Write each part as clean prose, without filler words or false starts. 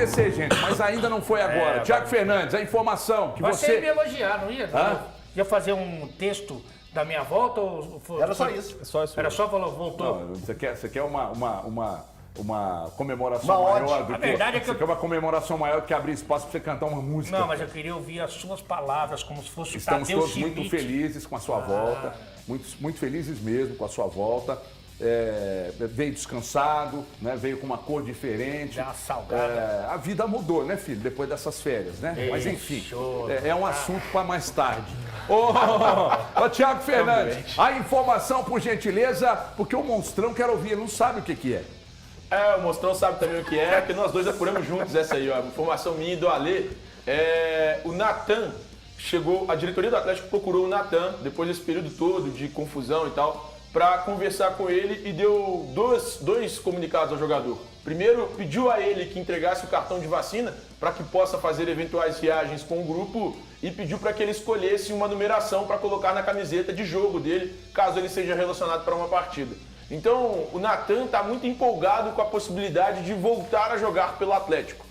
acontecer, gente, mas ainda não foi agora. Tiago Fernandes, a informação que Você ia você... me elogiar, não ia? Ia fazer um texto da minha volta ou... Era só isso. Só isso. Era só falar, voltou. Não, você quer uma comemoração Uma ode. maior do A que... verdade é que Você quer uma comemoração maior do que abrir espaço para você cantar uma música. Não, mas eu queria ouvir as suas palavras, como se fosse Estamos Tadeu todos muito Schmidt. felizes com a sua volta, muito felizes mesmo com a sua volta. Veio descansado, né? Veio com uma cor diferente. Dá uma salgada. A vida mudou, né, filho? Depois dessas férias, né? Mas enfim, show. é um assunto para mais tarde. Ô, Tiago Fernandes, a informação, por gentileza, porque o Monstrão quer ouvir, ele não sabe o que é. O Monstrão sabe também o que é, porque nós dois apuramos juntos essa aí, ó. Informação minha e do Alê. O Natan chegou, a diretoria do Atlético procurou o Natan, depois desse período todo de confusão e tal, para conversar com ele e deu dois comunicados ao jogador. Primeiro, pediu a ele que entregasse o cartão de vacina para que possa fazer eventuais viagens com o grupo e pediu para que ele escolhesse uma numeração para colocar na camiseta de jogo dele, caso ele seja relacionado para uma partida. Então, o Natan está muito empolgado com a possibilidade de voltar a jogar pelo Atlético.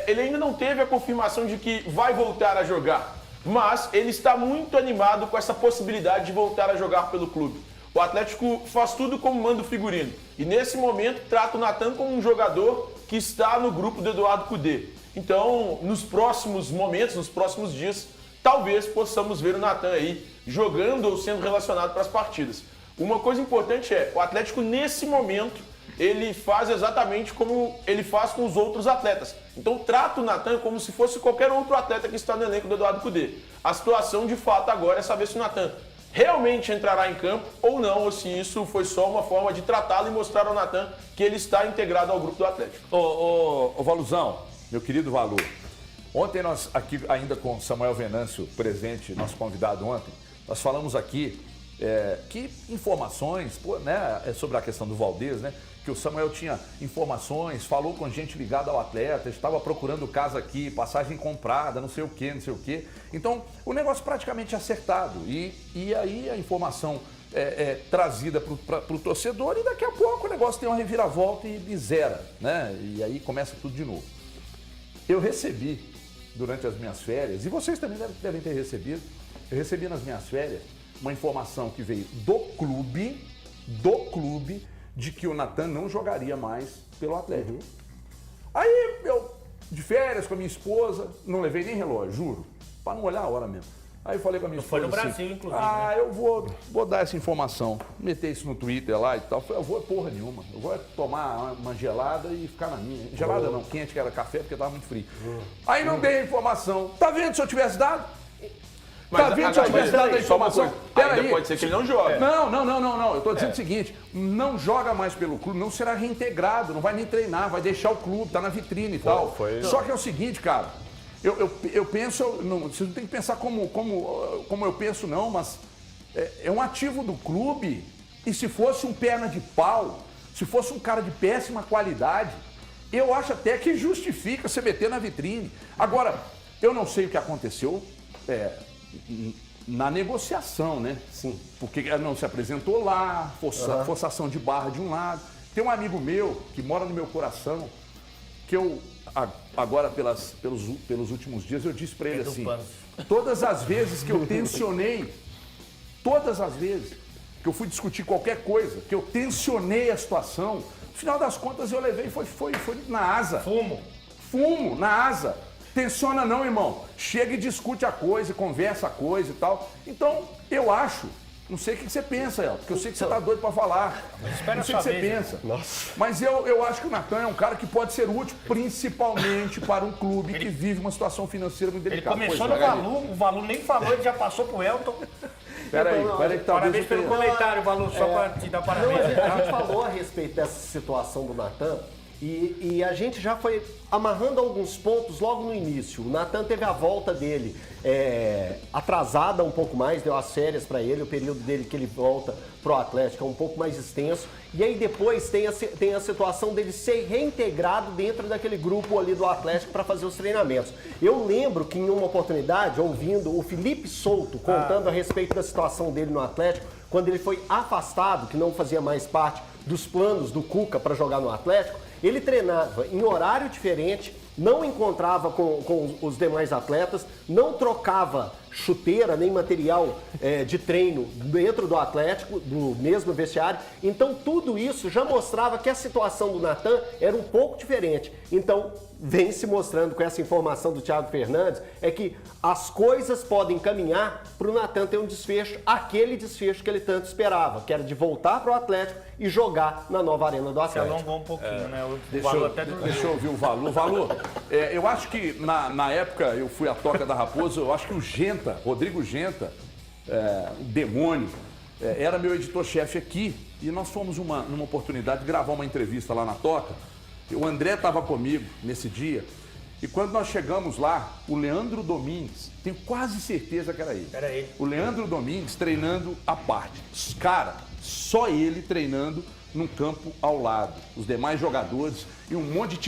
Ele ainda não teve a confirmação de que vai voltar a jogar, mas ele está muito animado com essa possibilidade de voltar a jogar pelo clube. O Atlético faz tudo como manda o figurino. E nesse momento trata o Natan como um jogador que está no grupo do Eduardo Cudê. Então, nos próximos momentos, nos próximos dias, talvez possamos ver o Natan aí jogando ou sendo relacionado para as partidas. Uma coisa importante o Atlético nesse momento, ele faz exatamente como ele faz com os outros atletas. Então trata o Natan como se fosse qualquer outro atleta que está no elenco do Eduardo Cudê. A situação de fato agora é saber se o Natan realmente entrará em campo ou não, ou se isso foi só uma forma de tratá-lo e mostrar ao Natan que ele está integrado ao grupo do Atlético. Ô Valuzão, meu querido Valu, ontem nós aqui ainda com Samuel Venâncio presente, nosso convidado ontem, nós falamos aqui que informações, sobre a questão do Valdez, né? Que o Samuel tinha informações, falou com gente ligada ao atleta, estava procurando casa aqui, passagem comprada, não sei o quê. Então, o negócio praticamente acertado. E aí a informação trazida para o torcedor e daqui a pouco o negócio tem uma reviravolta e zera, né? E aí começa tudo de novo. Eu recebi, durante as minhas férias, e vocês também devem ter recebido, eu recebi nas minhas férias uma informação que veio do clube, de que o Natan não jogaria mais pelo Atlético. Aí eu, de férias com a minha esposa, não levei nem relógio, juro, para não olhar a hora mesmo. Aí eu falei com a minha esposa Foi no assim, Brasil, inclusive, né? eu vou dar essa informação, meter isso no Twitter lá e tal. Eu vou porra nenhuma, eu vou tomar uma gelada e ficar na minha. Gelada não, quente, que era café, porque tava muito frio. Aí não dei a informação. Tá vendo se eu tivesse dado? Tá vendo se eu tivesse dado a informação? Ainda pode ser que ele não jogue. Não. Eu tô dizendo o seguinte, não joga mais pelo clube, não será reintegrado, não vai nem treinar, vai deixar o clube, tá na vitrine e tal. Só que é o seguinte, cara, eu penso, vocês não tem que pensar como eu penso não, mas é um ativo do clube e se fosse um perna de pau, se fosse um cara de péssima qualidade, eu acho até que justifica você meter na vitrine. Agora, eu não sei o que aconteceu, na negociação, né? Sim. Porque ela não se apresentou lá, forçação de barra de um lado. Tem um amigo meu que mora no meu coração, que eu, agora pelos últimos dias, eu disse pra ele assim, todas as vezes que eu tensionei, todas as vezes que eu fui discutir qualquer coisa, que eu tensionei a situação, no final das contas eu levei, foi na asa. Fumo, na asa. Tensiona não, irmão. Chega e discute a coisa, conversa a coisa e tal. Então, eu acho, não sei o que você pensa, El, porque eu sei que você tá doido pra falar. Não sei o que você pensa. Nossa. Mas eu acho que o Natan é um cara que pode ser útil, principalmente para um clube que vive uma situação financeira muito Ele delicada. começou no Valu, o Valu nem falou, ele já passou pro Elton. Peraí, que talvez Parabéns pelo comentário, Valu, só para te dar parabéns. A gente falou a respeito dessa situação do Natan e a gente já foi amarrando alguns pontos logo no início. O Natan teve a volta dele atrasada um pouco mais, deu as férias para ele, o período dele que ele volta pro Atlético é um pouco mais extenso. E aí depois tem a situação dele ser reintegrado dentro daquele grupo ali do Atlético para fazer os treinamentos. Eu lembro que em uma oportunidade, ouvindo o Felipe Souto contando a respeito da situação dele no Atlético, quando ele foi afastado, que não fazia mais parte dos planos do Cuca para jogar no Atlético, ele treinava em horário diferente, não encontrava com os demais atletas, não trocava chuteira nem material de treino dentro do Atlético, do mesmo vestiário. Então tudo isso já mostrava que a situação do Natan era um pouco diferente. Então vem se mostrando com essa informação do Thiago Fernandes é que as coisas podem caminhar para o Natan ter um desfecho, aquele desfecho que ele tanto esperava, que era de voltar para o Atlético e jogar na nova arena do Atlético. Se alongou um pouquinho, né? Deixa eu ouvir o Valu. Valu, eu acho que na época eu fui à Toca da Raposa, eu acho que o Genta, Rodrigo Genta, o demônio, era meu editor-chefe aqui e nós fomos numa oportunidade de gravar uma entrevista lá na Toca. O André estava comigo nesse dia e quando nós chegamos lá, o Leandro Domingues, tenho quase certeza que era ele. Era ele. O Leandro Domingues treinando à parte. Cara, só ele treinando num campo ao lado. Os demais jogadores e um monte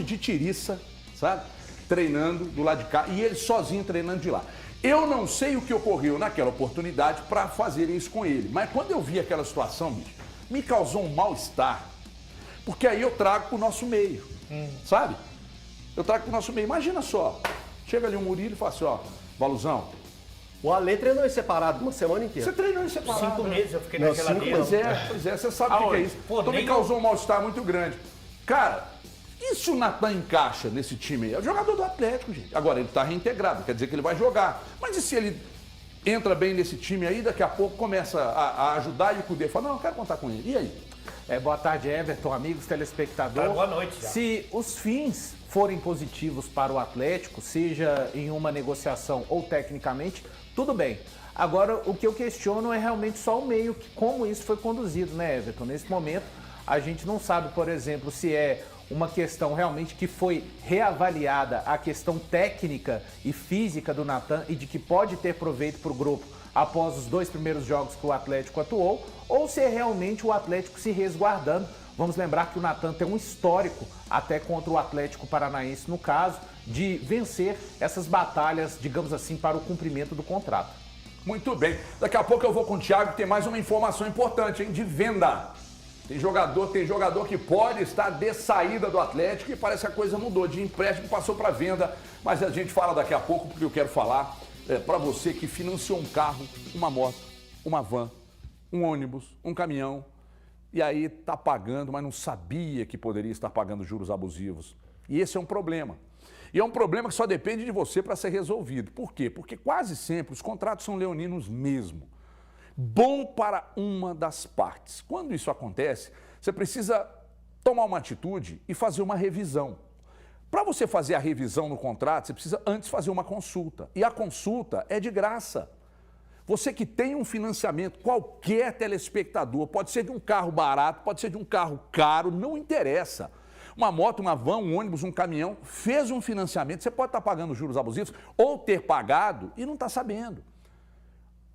de tiriça, sabe? Treinando do lado de cá e ele sozinho treinando de lá. Eu não sei o que ocorreu naquela oportunidade para fazer isso com ele, mas quando eu vi aquela situação, bicho, me causou um mal-estar. Porque aí eu trago pro nosso meio, sabe? Eu trago pro nosso meio. Imagina só, chega ali um Murilo e fala assim, ó, Valuzão. O Ale treinou em separado uma semana inteira. Você treinou em separado. 5 meses eu fiquei Não, naquela 5 linha. Pois é, você sabe o que é isso. Pô, Então me causou um mal-estar muito grande. Cara, e se o Natan encaixa nesse time aí? É o jogador do Atlético, gente. Agora, ele tá reintegrado, quer dizer que ele vai jogar. Mas e se ele entra bem nesse time aí, daqui a pouco começa a ajudar e o Cudê fala, não, eu quero contar com ele. E aí? Boa tarde, Everton, amigos telespectadores. Boa noite já. Se os fins forem positivos para o Atlético, seja em uma negociação ou tecnicamente, tudo bem. Agora, o que eu questiono é realmente só o meio, como isso foi conduzido, né, Everton? Nesse momento, a gente não sabe, por exemplo, se é uma questão realmente que foi reavaliada a questão técnica e física do Natan e de que pode ter proveito para o grupo após os 2 primeiros jogos que o Atlético atuou, ou se é realmente o Atlético se resguardando. Vamos lembrar que o Natan tem um histórico, até contra o Atlético Paranaense, no caso, de vencer essas batalhas, digamos assim, para o cumprimento do contrato. Muito bem. Daqui a pouco eu vou com o Thiago, que tem mais uma informação importante, hein, de venda. Tem jogador que pode estar de saída do Atlético e parece que a coisa mudou, de empréstimo passou para venda, mas a gente fala daqui a pouco porque eu quero falar para você que financiou um carro, uma moto, uma van, um ônibus, um caminhão e aí está pagando, mas não sabia que poderia estar pagando juros abusivos. E esse é um problema. E é um problema que só depende de você para ser resolvido. Por quê? Porque quase sempre os contratos são leoninos mesmo. Bom para uma das partes. Quando isso acontece, você precisa tomar uma atitude e fazer uma revisão. Para você fazer a revisão no contrato, você precisa antes fazer uma consulta. E a consulta é de graça. Você que tem um financiamento, qualquer telespectador, pode ser de um carro barato, pode ser de um carro caro, não interessa. Uma moto, uma van, um ônibus, um caminhão, fez um financiamento, você pode estar pagando juros abusivos ou ter pagado e não está sabendo.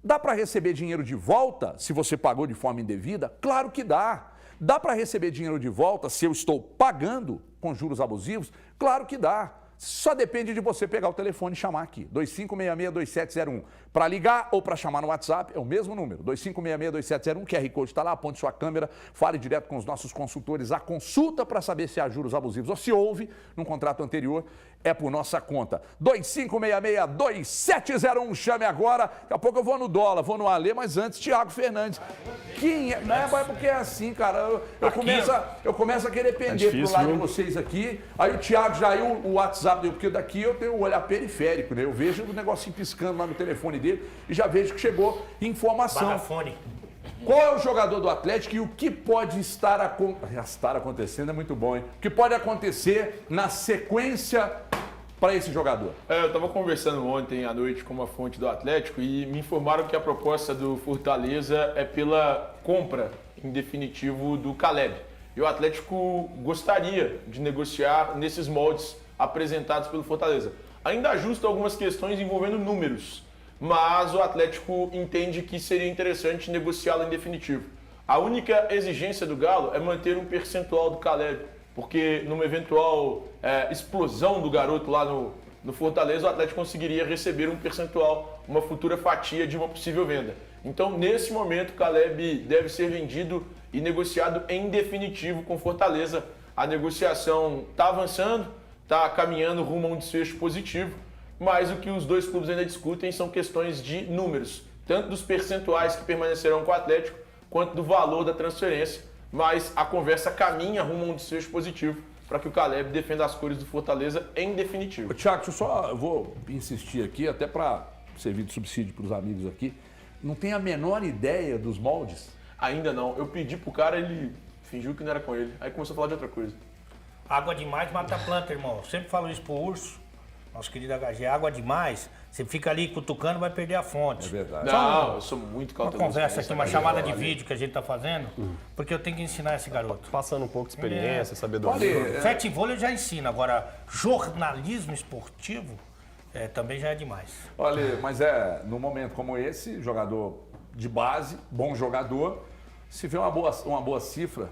Dá para receber dinheiro de volta se você pagou de forma indevida? Claro que dá. Dá para receber dinheiro de volta se eu estou pagando com juros abusivos? Claro que dá. Só depende de você pegar o telefone e chamar aqui, 2566-2701. Para ligar ou para chamar no WhatsApp, é o mesmo número, 2566-2701, QR Code está lá, aponte sua câmera, fale direto com os nossos consultores. A consulta para saber se há juros abusivos ou se houve num contrato anterior é por nossa conta. 2566-2701, chame agora. Daqui a pouco eu vou no dólar, vou no Alê, mas antes, Thiago Fernandes. Quem é? Não é porque é assim, cara. Eu começo a querer pender pro lado de vocês aqui. Aí o Thiago já o WhatsApp, porque daqui eu tenho o olhar periférico, né? Eu vejo o negocinho piscando lá no telefone dele e já vejo que chegou informação. Barrafone. Qual é o jogador do Atlético e o que pode estar acontecendo é muito bom, hein? O que pode acontecer na sequência para esse jogador? Eu estava conversando ontem à noite com uma fonte do Atlético e me informaram que a proposta do Fortaleza é pela compra, em definitivo, do Caleb. E o Atlético gostaria de negociar nesses moldes apresentados pelo Fortaleza. Ainda ajusta algumas questões envolvendo números, mas o Atlético entende que seria interessante negociá-lo em definitivo. A única exigência do Galo é manter um percentual do Caleb, porque numa eventual explosão do garoto lá no Fortaleza, o Atlético conseguiria receber um percentual, uma futura fatia de uma possível venda. Então, nesse momento, o Caleb deve ser vendido e negociado em definitivo com Fortaleza. A negociação está avançando, está caminhando rumo a um desfecho positivo, mas o que os dois clubes ainda discutem são questões de números, tanto dos percentuais que permanecerão com o Atlético, quanto do valor da transferência, mas a conversa caminha rumo a um desfecho positivo para que o Caleb defenda as cores do Fortaleza em definitivo. Thiago, eu vou insistir aqui, até para servir de subsídio para os amigos aqui, não tem a menor ideia dos moldes? Ainda não. Eu pedi pro cara, ele fingiu que não era com ele. Aí começou a falar de outra coisa. Água demais mata a planta, irmão. Eu sempre falo isso pro Urso, nosso querido HG. Água demais, você fica ali cutucando, vai perder a fonte. É verdade. Não, eu sou muito Uma cauteloso. conversa aqui, uma chamada de vídeo que a gente tá fazendo, porque eu tenho que ensinar esse garoto. Passando um pouco de experiência, sabedoria. Futebol eu já ensino, agora jornalismo esportivo também já é demais. Olha, mas num momento como esse, jogador de base, bom jogador, se vê uma boa cifra,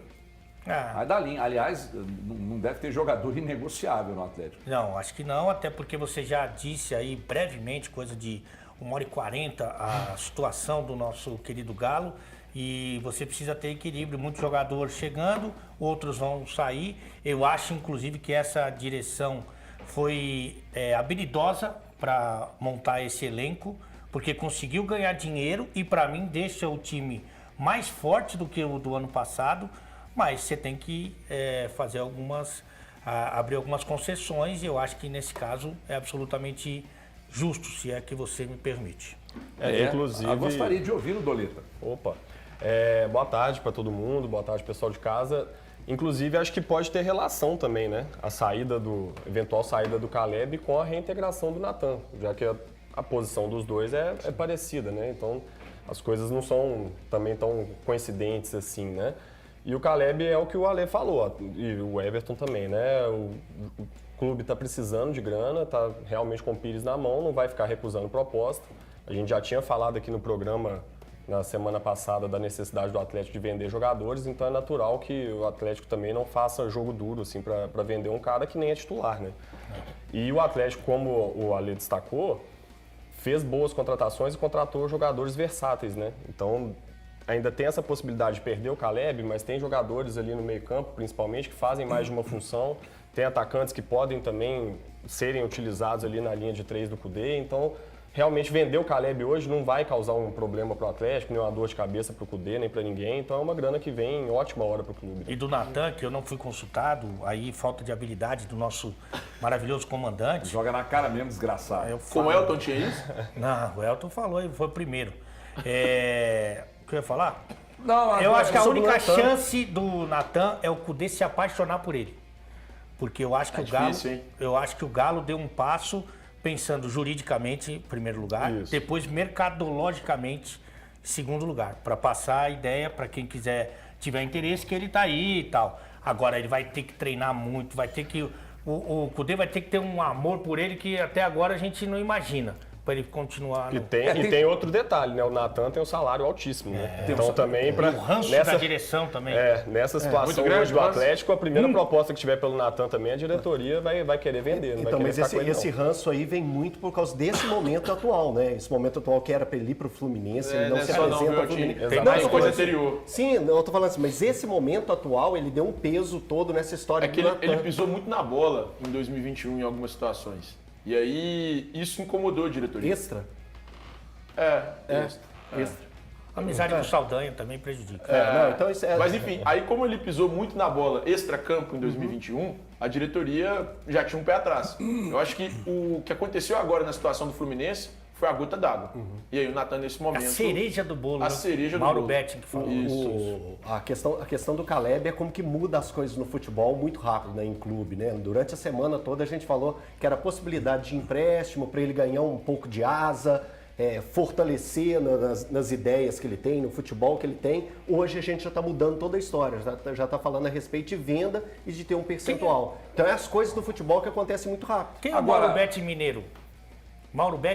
vai dar linha. Aliás, não deve ter jogador inegociável no Atlético. Não, acho que não, até porque você já disse aí brevemente, coisa de 1h40, a situação do nosso querido Galo, e você precisa ter equilíbrio. Muitos jogadores chegando, outros vão sair. Eu acho, inclusive, que essa direção foi habilidosa para montar esse elenco, porque conseguiu ganhar dinheiro e, para mim, deixa o time mais forte do que o do ano passado, mas você tem que fazer abrir algumas concessões, e eu acho que nesse caso é absolutamente justo, se é que você me permite. Inclusive. Eu gostaria de ouvir o Doleta. Opa. Boa tarde para todo mundo, boa tarde pessoal de casa. Inclusive, acho que pode ter relação também, né? A eventual saída do Caleb com a reintegração do Natan, já que a posição dos dois é parecida, né? Então, as coisas não são também tão coincidentes assim, né? E o Caleb é o que o Ale falou, e o Everton também, né? O clube está precisando de grana, está realmente com o Pires na mão, não vai ficar recusando proposta. A gente já tinha falado aqui no programa na semana passada da necessidade do Atlético de vender jogadores, então é natural que o Atlético também não faça jogo duro assim para vender um cara que nem é titular, né? E o Atlético, como o Ale destacou, fez boas contratações e contratou jogadores versáteis, né? Então ainda tem essa possibilidade de perder o Caleb, mas tem jogadores ali no meio-campo, principalmente, que fazem mais de uma função. Tem atacantes que podem também serem utilizados ali na linha de 3 do Kudê, então realmente vender o Caleb hoje não vai causar um problema para o Atlético, nem uma dor de cabeça para o Kudê, nem para ninguém. Então é uma grana que vem em ótima hora para o clube. E do Natan, que eu não fui consultado, aí falta de habilidade do nosso maravilhoso comandante. Joga na cara mesmo, desgraçado. Com o Elton tinha isso? Não, o Elton falou, ele foi o primeiro. O que eu ia falar? Não, Eu acho que a sobre o única Natan. chance do Natan é o Kudê se apaixonar por ele. Porque eu acho que difícil, hein? eu acho que o Galo deu um passo pensando juridicamente em primeiro lugar, Isso. depois mercadologicamente em segundo lugar, para passar a ideia para quem tiver interesse que ele tá aí e tal. Agora ele vai ter que treinar muito, vai ter que o Kudê vai ter que ter um amor por ele que até agora a gente não imagina, para ele continuar. E tem outro detalhe, né? O Natan tem um salário altíssimo, né? Então também para O ranço da direção também. nessa situação muito grande, hoje do mas- Atlético, a primeira proposta que tiver pelo Natan também, a diretoria vai querer vender, não vai Então, querer mas ficar com ele, esse ranço aí vem muito por causa desse momento atual, né? Esse momento atual que era pra ele ir pro Fluminense, ele não não é se só não, apresenta viu, ao Fluminense. Tim? Tem Não, mais eu tô coisa falando assim, anterior. Sim, eu tô falando assim, mas esse momento atual, ele deu um peso todo nessa história É que do ele Natan. pisou muito na bola em 2021 em algumas situações. E aí isso incomodou a diretoria. Extra. Extra. A amizade com o Saldanha também prejudica. Não, então isso é... Mas enfim, aí como ele pisou muito na bola extra-campo em 2021, a diretoria já tinha um pé atrás. Eu acho que o que aconteceu agora na situação do Fluminense foi a gota d'água. E aí o Natan nesse momento... A cereja do bolo. A né? cereja do Mauro bolo. Betting que falou. Isso. A questão do Caleb é como que muda as coisas no futebol muito rápido, né, em clube, né? Durante a semana toda a gente falou que era a possibilidade de empréstimo para ele ganhar um pouco de asa, fortalecer nas ideias que ele tem, no futebol que ele tem. Hoje a gente já está mudando toda a história, já está falando a respeito de venda e de ter um percentual. Então é as coisas do futebol que acontecem muito rápido. Quem é o Agora- Mauro Betting mineiro? Mauro Betting